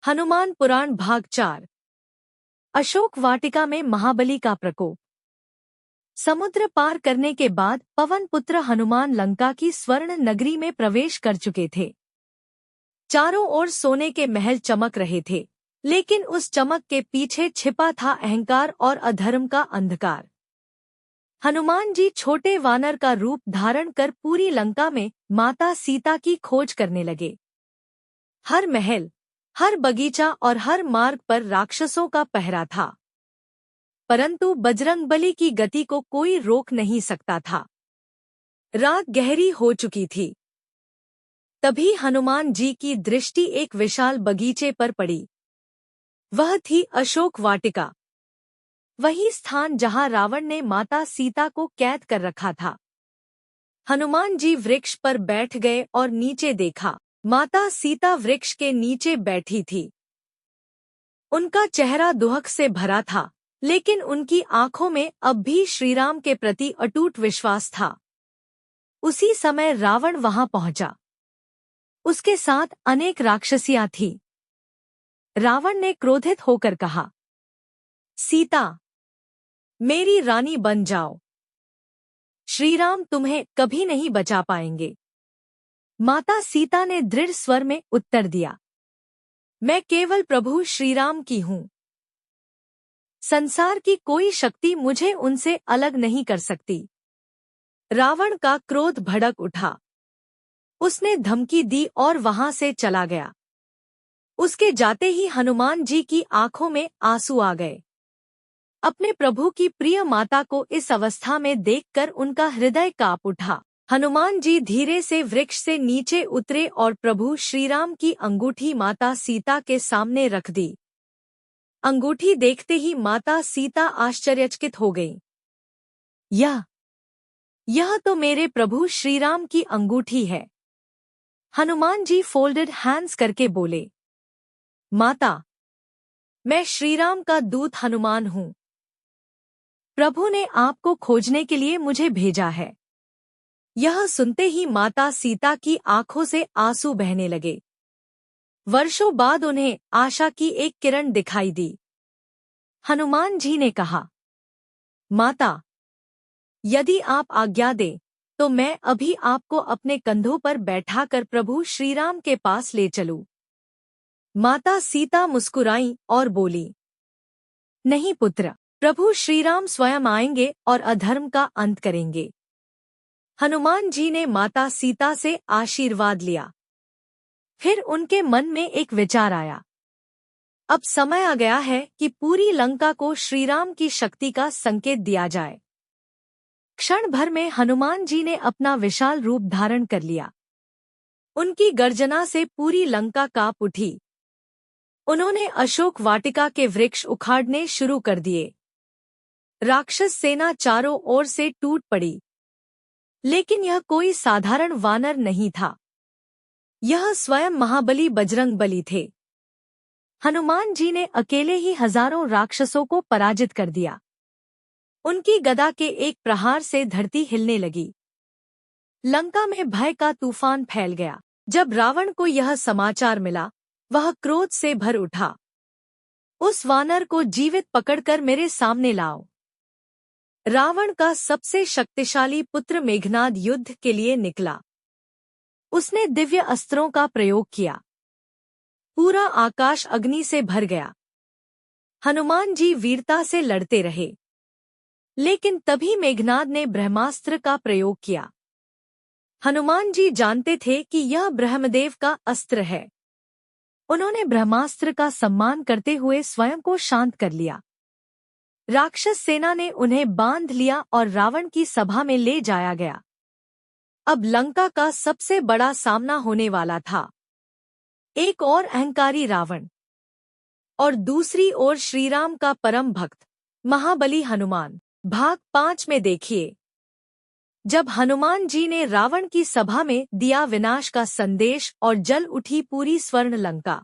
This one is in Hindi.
हनुमान पुराण भाग 4। अशोक वाटिका में महाबली का प्रकोप। समुद्र पार करने के बाद पवन पुत्र हनुमान लंका की स्वर्ण नगरी में प्रवेश कर चुके थे। चारों ओर सोने के महल चमक रहे थे, लेकिन उस चमक के पीछे छिपा था अहंकार और अधर्म का अंधकार। हनुमान जी छोटे वानर का रूप धारण कर पूरी लंका में माता सीता की खोज करने लगे। हर महल, हर बगीचा और हर मार्ग पर राक्षसों का पहरा था, परंतु बजरंगबली की गति को कोई रोक नहीं सकता था। रात गहरी हो चुकी थी। तभी हनुमान जी की दृष्टि एक विशाल बगीचे पर पड़ी। वह थी अशोक वाटिका, वही स्थान जहां रावण ने माता सीता को कैद कर रखा था। हनुमान जी वृक्ष पर बैठ गए और नीचे देखा। माता सीता वृक्ष के नीचे बैठी थी। उनका चेहरा दुहक से भरा था, लेकिन उनकी आंखों में अब भी श्रीराम के प्रति अटूट विश्वास था। उसी समय रावण वहां पहुंचा। उसके साथ अनेक राक्षसियां थीं। रावण ने क्रोधित होकर कहा, सीता, मेरी रानी बन जाओ। श्रीराम तुम्हें कभी नहीं बचा पाएंगे। माता सीता ने दृढ़ स्वर में उत्तर दिया, मैं केवल प्रभु श्रीराम की हूँ। संसार की कोई शक्ति मुझे उनसे अलग नहीं कर सकती। रावण का क्रोध भड़क उठा। उसने धमकी दी और वहां से चला गया। उसके जाते ही हनुमान जी की आंखों में आंसू आ गए। अपने प्रभु की प्रिय माता को इस अवस्था में देखकर उनका हृदय कांप उठा। हनुमान जी धीरे से वृक्ष से नीचे उतरे और प्रभु श्रीराम की अंगूठी माता सीता के सामने रख दी। अंगूठी देखते ही माता सीता आश्चर्यचकित हो गईं। यह तो मेरे प्रभु श्रीराम की अंगूठी है। हनुमान जी फोल्डेड हैंड्स करके बोले, माता, मैं श्रीराम का दूत हनुमान हूँ। प्रभु ने आपको खोजने के लिए मुझे भेजा है। यह सुनते ही माता सीता की आंखों से आंसू बहने लगे। वर्षों बाद उन्हें आशा की एक किरण दिखाई दी। हनुमान जी ने कहा, माता, यदि आप आज्ञा दें तो मैं अभी आपको अपने कंधों पर बैठाकर प्रभु श्रीराम के पास ले चलूं। माता सीता मुस्कुराईं और बोली, नहीं पुत्र, प्रभु श्रीराम स्वयं आएंगे और अधर्म का अंत करेंगे। हनुमान जी ने माता सीता से आशीर्वाद लिया। फिर उनके मन में एक विचार आया। अब समय आ गया है कि पूरी लंका को श्रीराम की शक्ति का संकेत दिया जाए। क्षण भर में हनुमान जी ने अपना विशाल रूप धारण कर लिया। उनकी गर्जना से पूरी लंका कांप उठी। उन्होंने अशोक वाटिका के वृक्ष उखाड़ने शुरू कर दिए। राक्षस सेना चारों ओर से टूट पड़ी। लेकिन यह कोई साधारण वानर नहीं था। यह स्वयं महाबली बजरंगबली थे। हनुमान जी ने अकेले ही हजारों राक्षसों को पराजित कर दिया। उनकी गदा के एक प्रहार से धरती हिलने लगी। लंका में भय का तूफान फैल गया। जब रावण को यह समाचार मिला, वह क्रोध से भर उठा। उस वानर को जीवित पकड़कर मेरे सामने लाओ। रावण का सबसे शक्तिशाली पुत्र मेघनाद युद्ध के लिए निकला। उसने दिव्य अस्त्रों का प्रयोग किया। पूरा आकाश अग्नि से भर गया। हनुमान जी वीरता से लड़ते रहे, लेकिन तभी मेघनाद ने ब्रह्मास्त्र का प्रयोग किया। हनुमान जी जानते थे कि यह ब्रह्मदेव का अस्त्र है। उन्होंने ब्रह्मास्त्र का सम्मान करते हुए स्वयं को शांत कर लिया। राक्षस सेना ने उन्हें बांध लिया और रावण की सभा में ले जाया गया। अब लंका का सबसे बड़ा सामना होने वाला था। एक और अहंकारी रावण और दूसरी ओर श्रीराम का परम भक्त महाबली हनुमान। भाग 5 में देखिए। जब हनुमान जी ने रावण की सभा में दिया विनाश का संदेश और जल उठी पूरी स्वर्ण लंका।